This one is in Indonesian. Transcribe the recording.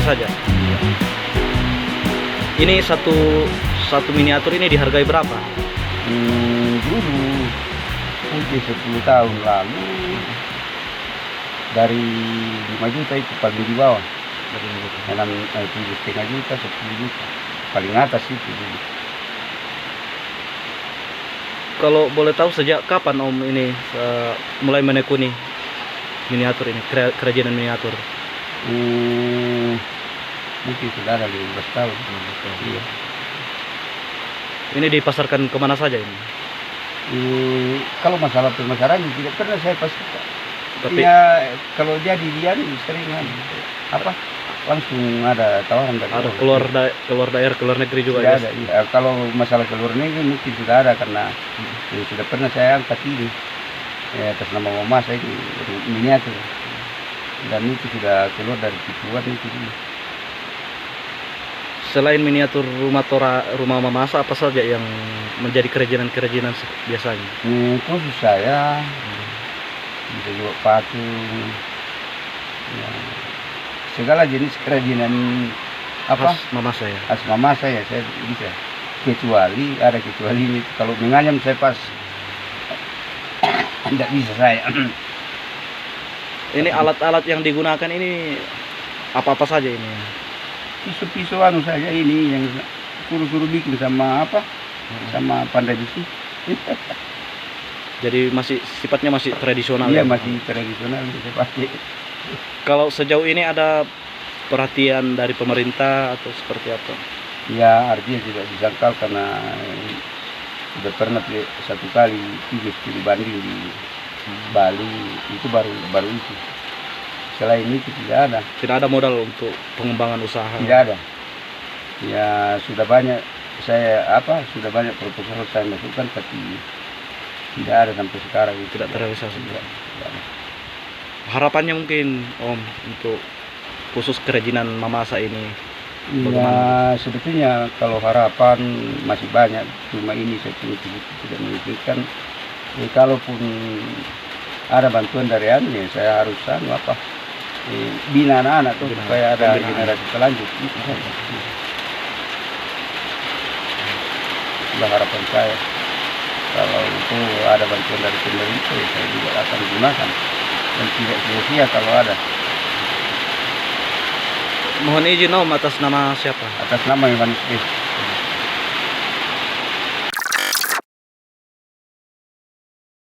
bentuknya saja. Ini satu miniatur ini dihargai berapa? Dulu mungkin 10 tahun lalu dari 5 juta itu paling di bawah. Dari 7,5 juta, 10 juta. Paling atas itu dulu. Kalau boleh tahu sejak kapan Om ini mulai menekuni miniatur ini, kerajinan miniatur? Mungkin sudah ada 15 tahun. Iya. Ini dipasarkan kemana saja ini? Kalau masalah pemasaran tidak pernah saya pasti. Tapi Ya kalau jadi dia sering langsung ada tawaran dari ada orang. keluar daerah, keluar negeri juga Tidak ya? ada. Iya. Kalau masalah keluar negeri mungkin sudah ada karena sudah pernah saya angkat ini atas nama mama saya ini miniatur dan itu sudah keluar dari Cipuat itu dulu. Selain miniatur rumah Mamasa, apa saja yang menjadi kerajinan biasanya? Khusus saya bisa juga patung, ya, segala jenis kerajinan Khas Mamasa ya? khas mama saya bisa. Kecuali ini kalau menganyam saya pas tidak bisa saya. Ini alat-alat yang digunakan ini apa-apa saja ini? Pisau-pisau saja ini yang suruh bikin sama sama pandai besi. Jadi sifatnya masih tradisional Iya ya? masih tradisional saya pakai. Kalau sejauh ini ada perhatian dari pemerintah atau seperti apa? Ya artinya tidak disangkal karena sudah pernah satu kali studi banding di Bali itu baru itu. Selain itu tidak ada. Tidak ada modal untuk pengembangan usaha? Tidak ada. Ya sudah banyak sudah banyak proposal saya masukkan tapi tidak ada sampai sekarang. Tidak terrealisasi. Tidak ada. Harapannya mungkin Om untuk khusus kerajinan Mamasa ini? Ya sebetulnya kalau harapan masih banyak, cuma ini saya tidak memikirkan. Kalaupun ada bantuan dari ya saya harus bina anak-anak tuh supaya ada generasi selanjut. Itulah harapan saya. Kalau itu ada bantuan dari pemerintah, saya juga akan gunakan dan tidak sia-sia kalau ada. Mohon izin Om, atas nama siapa? Atas nama Yohanes B.